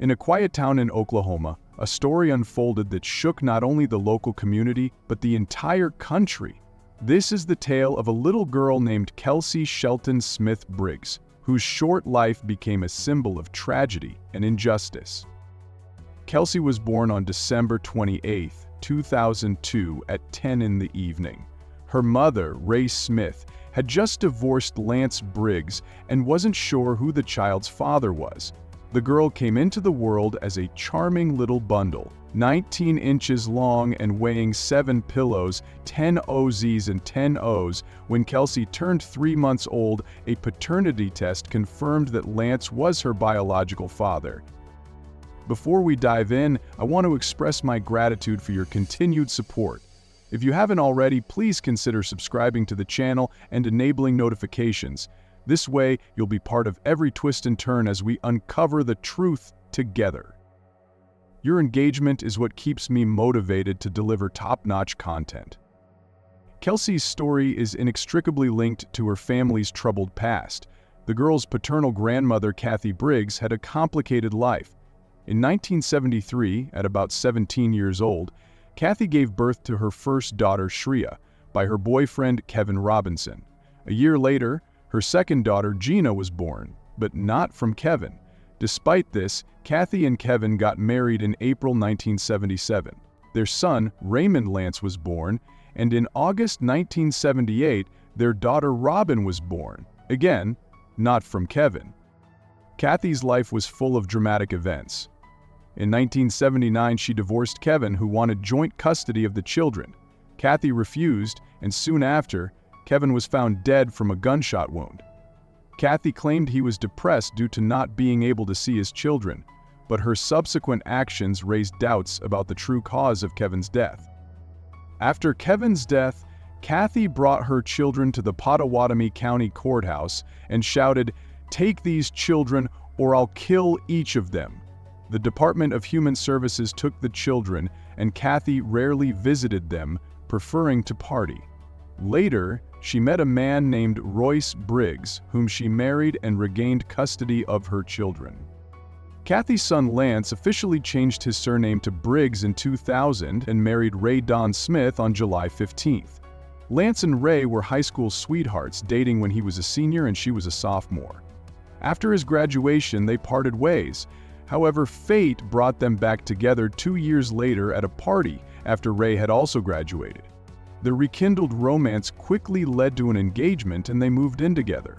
In a quiet town in Oklahoma, a story unfolded that shook not only the local community, but the entire country. This is the tale of a little girl named Kelsey Shelton Smith Briggs, whose short life became a symbol of tragedy and injustice. Kelsey was born on December 28, 2002 at 10 in the evening. Her mother, Raye Smith, had just divorced Lance Briggs and wasn't sure who the child's father was. The girl came into the world as a charming little bundle, 19 inches long and weighing 7 pillows, 10 OZs and 10 O's. When Kelsey turned 3 months old, a paternity test confirmed that Lance was her biological father. Before we dive in, I want to express my gratitude for your continued support. If you haven't already, please consider subscribing to the channel and enabling notifications. This way, you'll be part of every twist and turn as we uncover the truth together. Your engagement is what keeps me motivated to deliver top-notch content. Kelsey's story is inextricably linked to her family's troubled past. The girl's paternal grandmother, Kathie Briggs, had a complicated life. In 1973, at about 17 years old, Kathie gave birth to her first daughter, Shreya, by her boyfriend, Kevin Robinson. A year later, her second daughter, Gina, was born, but not from Kevin. Despite this, Kathie and Kevin got married in April 1977. Their son, Raymond Lance, was born, and in August 1978, their daughter Robin was born. Again, not from Kevin. Kathie's life was full of dramatic events. In 1979, she divorced Kevin, who wanted joint custody of the children. Kathie refused, and soon after, Kevin was found dead from a gunshot wound. Kathie claimed he was depressed due to not being able to see his children, but her subsequent actions raised doubts about the true cause of Kevin's death. After Kevin's death, Kathie brought her children to the Pottawatomie County Courthouse and shouted, "Take these children or I'll kill each of them." The Department of Human Services took the children, and Kathie rarely visited them, preferring to party. Later, she met a man named Royce Briggs, whom she married and regained custody of her children. Kathie's son Lance officially changed his surname to Briggs in 2000 and married Raye Dawn Smith on July 15th. Lance and Raye were high school sweethearts, dating when he was a senior and she was a sophomore. After his graduation, they parted ways. However, fate brought them back together 2 years later at a party after Raye had also graduated. The rekindled romance quickly led to an engagement and they moved in together.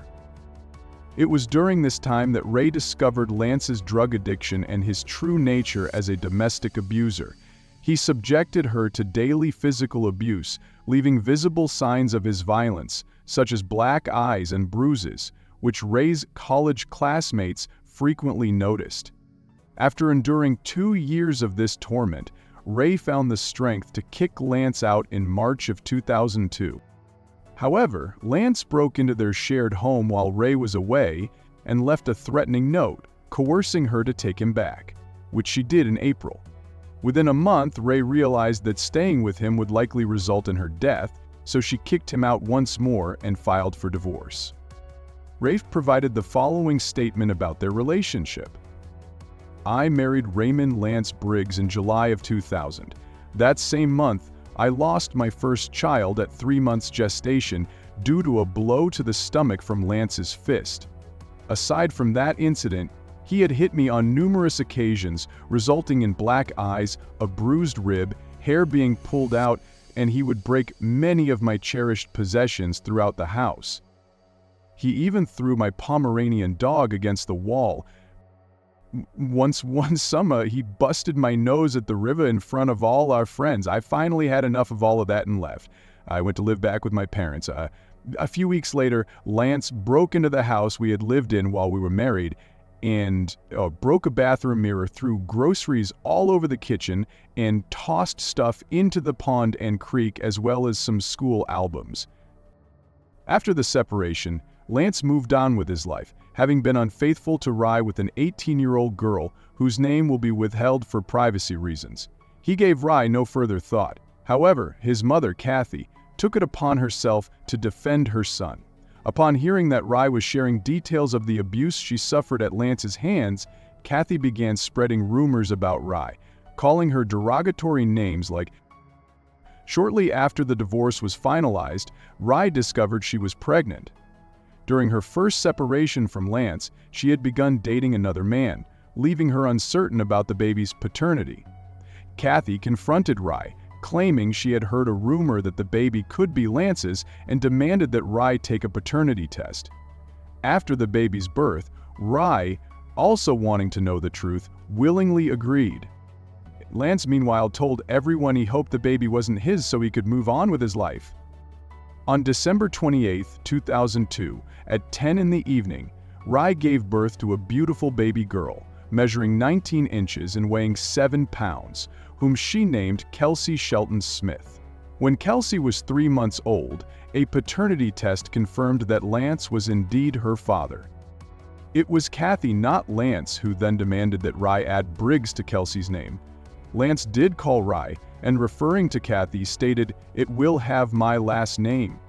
It was during this time that Raye discovered Lance's drug addiction and his true nature as a domestic abuser. He subjected her to daily physical abuse, leaving visible signs of his violence, such as black eyes and bruises, which Raye's college classmates frequently noticed. After enduring 2 years of this torment, Raye found the strength to kick Lance out in March of 2002. However, Lance broke into their shared home while Raye was away and left a threatening note, coercing her to take him back, which she did in April. Within a month, Raye realized that staying with him would likely result in her death, so she kicked him out once more and filed for divorce. Raye provided the following statement about their relationship. "I married Raymond Lance Briggs in July of 2000. That same month, I lost my first child at 3 months gestation due to a blow to the stomach from Lance's fist. Aside from that incident, he had hit me on numerous occasions, resulting in black eyes, a bruised rib, hair being pulled out, and he would break many of my cherished possessions throughout the house. He even threw my Pomeranian dog against the wall. Once one summer, he busted my nose at the river in front of all our friends. I finally had enough of all of that and left. I went to live back with my parents. A few weeks later, Lance broke into the house we had lived in while we were married and broke a bathroom mirror, threw groceries all over the kitchen, and tossed stuff into the pond and creek, as well as some school albums. After the separation, Lance moved on with his life, having been unfaithful to Raye with an 18-year-old girl whose name will be withheld for privacy reasons. He gave Raye no further thought. However, his mother, Kathie, took it upon herself to defend her son. Upon hearing that Raye was sharing details of the abuse she suffered at Lance's hands, Kathie began spreading rumors about Raye, calling her derogatory names like. Shortly after the divorce was finalized, Raye discovered she was pregnant. During her first separation from Lance, she had begun dating another man, leaving her uncertain about the baby's paternity. Kathie confronted Raye, claiming she had heard a rumor that the baby could be Lance's and demanded that Raye take a paternity test. After the baby's birth, Raye, also wanting to know the truth, willingly agreed. Lance meanwhile told everyone he hoped the baby wasn't his so he could move on with his life. On December 28, 2002, at 10 in the evening, Raye gave birth to a beautiful baby girl, measuring 19 inches and weighing 7 pounds, whom she named Kelsey Shelton Smith. When Kelsey was 3 months old, a paternity test confirmed that Lance was indeed her father. It was Kathie, not Lance, who then demanded that Raye add Briggs to Kelsey's name. Lance did call Raye, and referring to Kathie stated, "It will have my last name."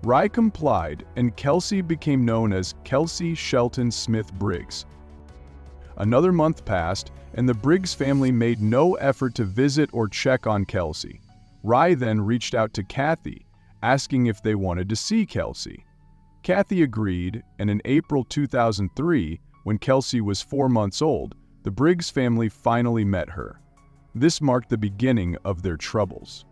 Raye complied, and Kelsey became known as Kelsey Shelton Smith Briggs. Another month passed, and the Briggs family made no effort to visit or check on Kelsey. Raye then reached out to Kathie, asking if they wanted to see Kelsey. Kathie agreed, and in April 2003, when Kelsey was 4 months old, the Briggs family finally met her. This marked the beginning of their troubles.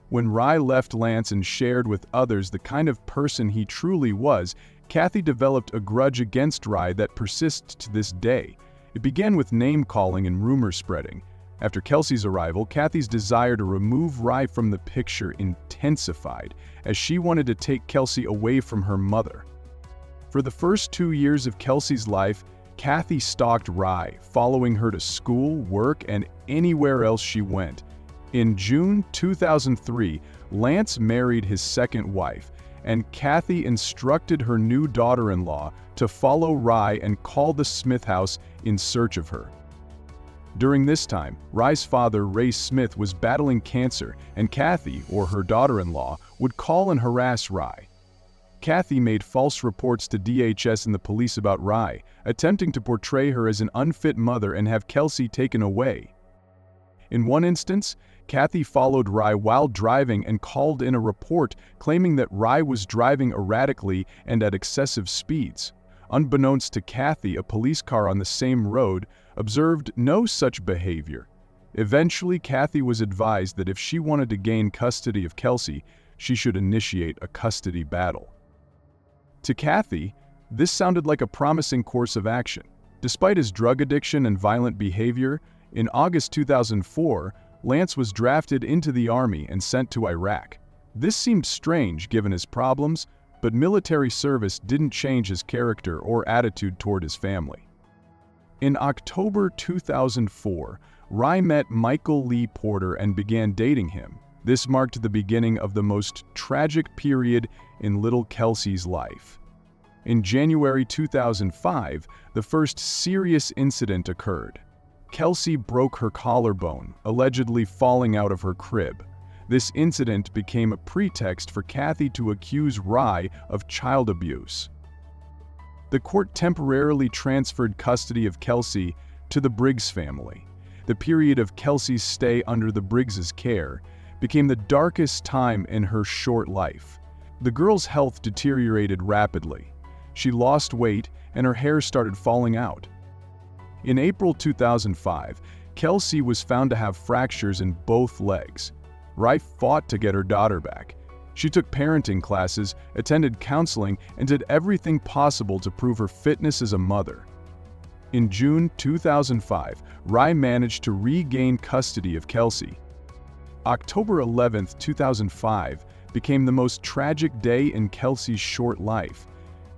When Raye left Lance and shared with others the kind of person he truly was, Kathie developed a grudge against Raye that persists to this day. It began with name-calling and rumor spreading. After Kelsey's arrival, Kathie's desire to remove Raye from the picture intensified, as she wanted to take Kelsey away from her mother. For the first 2 years of Kelsey's life, Kathie stalked Raye, following her to school, work, and anywhere else she went. In June 2003, Lance married his second wife, and Kathie instructed her new daughter-in-law to follow Raye and call the Smith house in search of her. During this time, Raye's father, Raye Smith, was battling cancer, and Kathie, or her daughter-in-law, would call and harass Raye. Kathie made false reports to DHS and the police about Raye, attempting to portray her as an unfit mother and have Kelsey taken away. In one instance, Kathie followed Raye while driving and called in a report claiming that Raye was driving erratically and at excessive speeds. Unbeknownst to Kathie, a police car on the same road observed no such behavior. Eventually, Kathie was advised that if she wanted to gain custody of Kelsey, she should initiate a custody battle. To Kathie, this sounded like a promising course of action. Despite his drug addiction and violent behavior, in August 2004, Lance was drafted into the army and sent to Iraq. This seemed strange given his problems, but military service didn't change his character or attitude toward his family. In October 2004, Raye met Michael Lee Porter and began dating him. This marked the beginning of the most tragic period in little Kelsey's life. In January 2005, the first serious incident occurred. Kelsey broke her collarbone, allegedly falling out of her crib. This incident became a pretext for Kathie to accuse Raye of child abuse. The court temporarily transferred custody of Kelsey to the Briggs family. The period of Kelsey's stay under the Briggs' care became the darkest time in her short life. The girl's health deteriorated rapidly. She lost weight and her hair started falling out. In April 2005, Kelsey was found to have fractures in both legs. Raye fought to get her daughter back. She took parenting classes, attended counseling, and did everything possible to prove her fitness as a mother. In June 2005, Raye managed to regain custody of Kelsey. October 11, 2005, became the most tragic day in Kelsey's short life.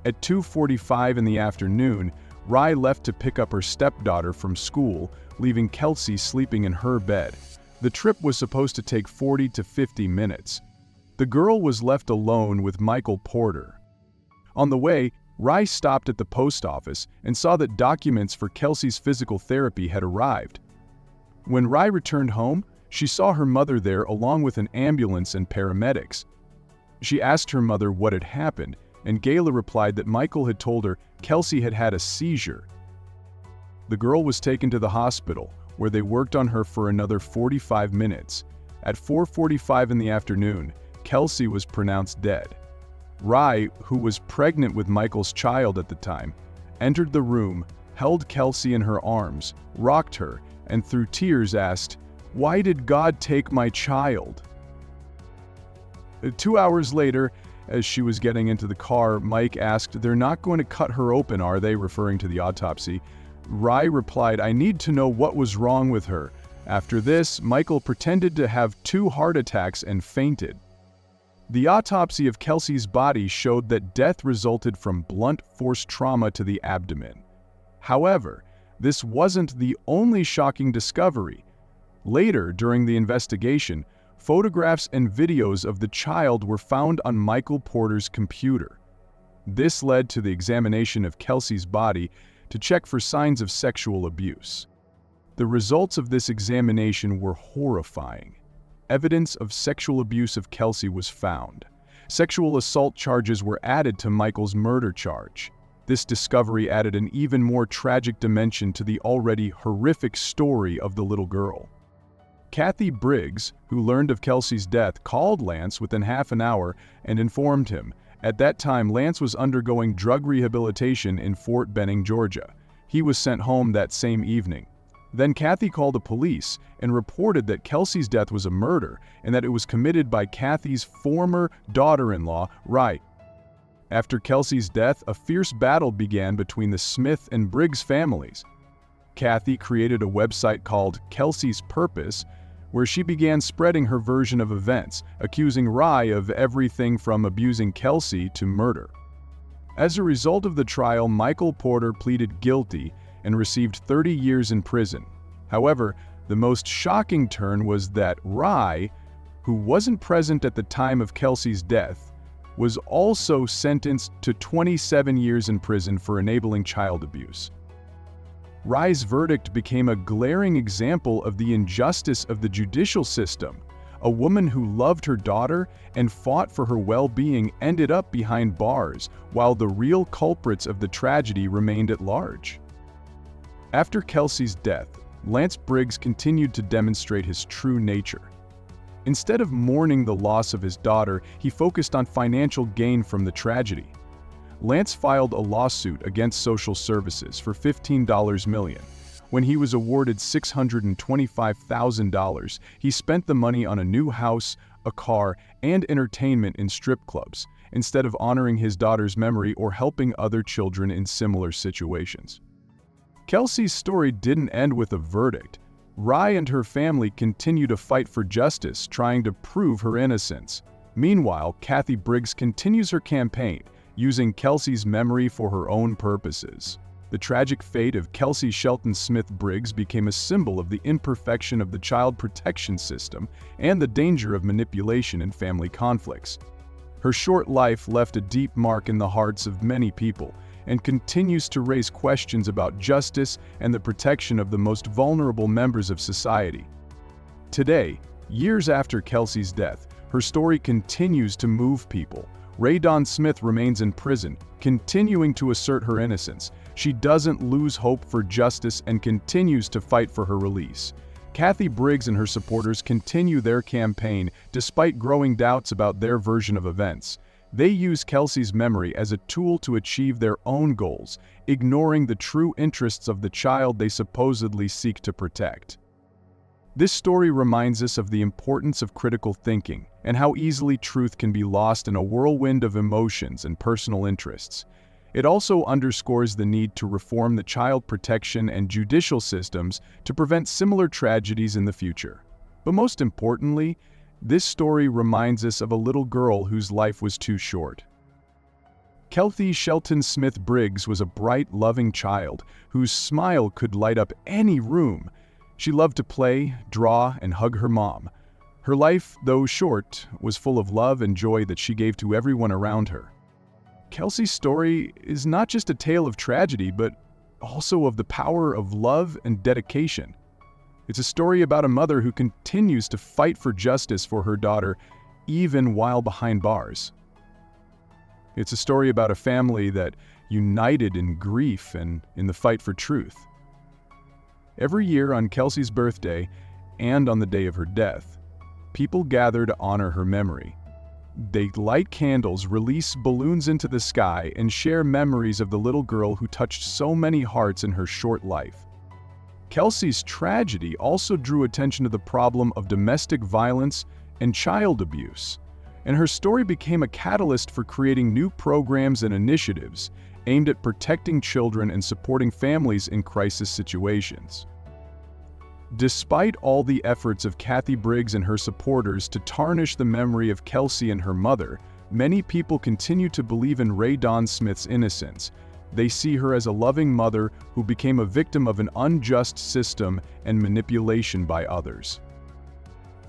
At 2:45 in the afternoon, Raye left to pick up her stepdaughter from school, leaving Kelsey sleeping in her bed. The trip was supposed to take 40 to 50 minutes. The girl was left alone with Michael Porter. On the way, Raye stopped at the post office and saw that documents for Kelsey's physical therapy had arrived. When Raye returned home, she saw her mother there along with an ambulance and paramedics. She asked her mother what had happened, and Gayla replied that Michael had told her Kelsey had had a seizure. The girl was taken to the hospital, where they worked on her for another 45 minutes. At 4:45 in the afternoon, Kelsey was pronounced dead. Raye, who was pregnant with Michael's child at the time, entered the room, held Kelsey in her arms, rocked her, and through tears asked, "Why did God take my child?" 2 hours later, as she was getting into the car, Mike asked, "They're not going to cut her open, are they?" referring to the autopsy. Raye replied, "I need to know what was wrong with her." After this, Michael pretended to have 2 heart attacks and fainted. The autopsy of Kelsey's body showed that death resulted from blunt force trauma to the abdomen. However, this wasn't the only shocking discovery. Later, during the investigation, photographs and videos of the child were found on Michael Porter's computer. This led to the examination of Kelsey's body to check for signs of sexual abuse. The results of this examination were horrifying. Evidence of sexual abuse of Kelsey was found. Sexual assault charges were added to Michael's murder charge. This discovery added an even more tragic dimension to the already horrific story of the little girl. Kathie Briggs, who learned of Kelsey's death, called Lance within half an hour and informed him. At that time, Lance was undergoing drug rehabilitation in Fort Benning, Georgia. He was sent home that same evening. Then Kathie called the police and reported that Kelsey's death was a murder and that it was committed by Kathie's former daughter-in-law, Raye. After Kelsey's death, a fierce battle began between the Smith and Briggs families. Kathie created a website called Kelsey's Purpose, where she began spreading her version of events, accusing Raye of everything from abusing Kelsey to murder. As a result of the trial, Michael Porter pleaded guilty and received 30 years in prison. However, the most shocking turn was that Raye, who wasn't present at the time of Kelsey's death, was also sentenced to 27 years in prison for enabling child abuse. Raye's verdict became a glaring example of the injustice of the judicial system. A woman who loved her daughter and fought for her well-being ended up behind bars, while the real culprits of the tragedy remained at large. After Kelsey's death, Lance Briggs continued to demonstrate his true nature. Instead of mourning the loss of his daughter, he focused on financial gain from the tragedy. Lance filed a lawsuit against social services for $15 million. When he was awarded $625,000, he spent the money on a new house, a car, and entertainment in strip clubs, instead of honoring his daughter's memory or helping other children in similar situations. Kelsey's story didn't end with a verdict. Raye and her family continue to fight for justice, trying to prove her innocence. Meanwhile, Kathie Briggs continues her campaign, using Kelsey's memory for her own purposes. The tragic fate of Kelsey Shelton Smith Briggs became a symbol of the imperfection of the child protection system and the danger of manipulation in family conflicts. Her short life left a deep mark in the hearts of many people and continues to raise questions about justice and the protection of the most vulnerable members of society. Today, years after Kelsey's death, her story continues to move people. Raye Dawn Smith remains in prison, continuing to assert her innocence. She doesn't lose hope for justice and continues to fight for her release. Kathie Briggs and her supporters continue their campaign despite growing doubts about their version of events. They use Kelsey's memory as a tool to achieve their own goals, ignoring the true interests of the child they supposedly seek to protect. This story reminds us of the importance of critical thinking and how easily truth can be lost in a whirlwind of emotions and personal interests. It also underscores the need to reform the child protection and judicial systems to prevent similar tragedies in the future. But most importantly, this story reminds us of a little girl whose life was too short. Kelsey Shelton Smith Briggs was a bright, loving child whose smile could light up any room. She loved to play, draw, and hug her mom. Her life, though short, was full of love and joy that she gave to everyone around her. Kelsey's story is not just a tale of tragedy, but also of the power of love and dedication. It's a story about a mother who continues to fight for justice for her daughter, even while behind bars. It's a story about a family that united in grief and in the fight for truth. Every year on Kelsey's birthday, and on the day of her death, people gather to honor her memory. They light candles, release balloons into the sky, and share memories of the little girl who touched so many hearts in her short life. Kelsey's tragedy also drew attention to the problem of domestic violence and child abuse, and her story became a catalyst for creating new programs and initiatives aimed at protecting children and supporting families in crisis situations. Despite all the efforts of Kathie Briggs and her supporters to tarnish the memory of Kelsey and her mother, many people continue to believe in Raye Dawn Smith's innocence. They see her as a loving mother who became a victim of an unjust system and manipulation by others.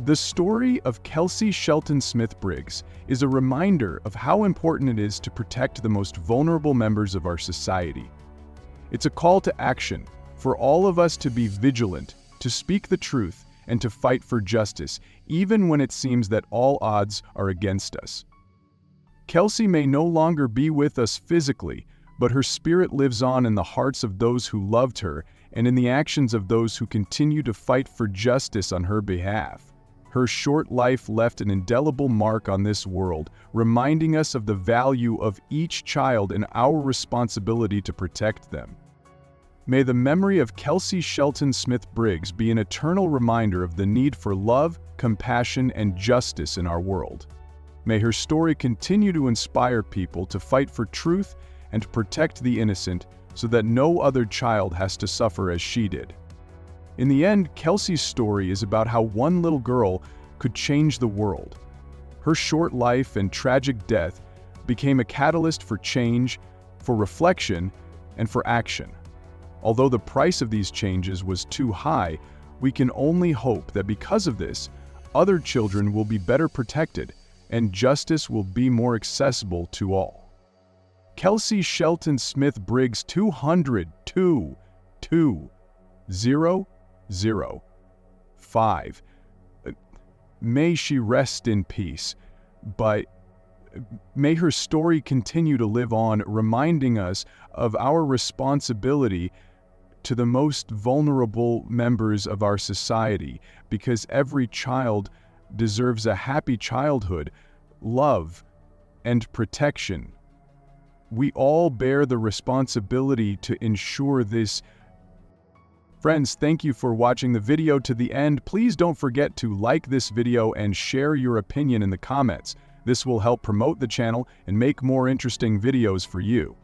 The story of Kelsey Shelton Smith Briggs is a reminder of how important it is to protect the most vulnerable members of our society. It's a call to action for all of us to be vigilant, to speak the truth, and to fight for justice, even when it seems that all odds are against us. Kelsey may no longer be with us physically, but her spirit lives on in the hearts of those who loved her and in the actions of those who continue to fight for justice on her behalf. Her short life left an indelible mark on this world, reminding us of the value of each child and our responsibility to protect them. May the memory of Kelsey Shelton Smith Briggs be an eternal reminder of the need for love, compassion, and justice in our world. May her story continue to inspire people to fight for truth and protect the innocent so that no other child has to suffer as she did. In the end, Kelsey's story is about how one little girl could change the world. Her short life and tragic death became a catalyst for change, for reflection, and for action. Although the price of these changes was too high, we can only hope that because of this, other children will be better protected and justice will be more accessible to all. Kelsey Shelton Smith Briggs 202,005. May she rest in peace, but may her story continue to live on, reminding us of our responsibility to the most vulnerable members of our society, because every child deserves a happy childhood, love, and protection. We all bear the responsibility to ensure this. Friends, thank you for watching the video to the end. Please don't forget to like this video and share your opinion in the comments. This will help promote the channel and make more interesting videos for you.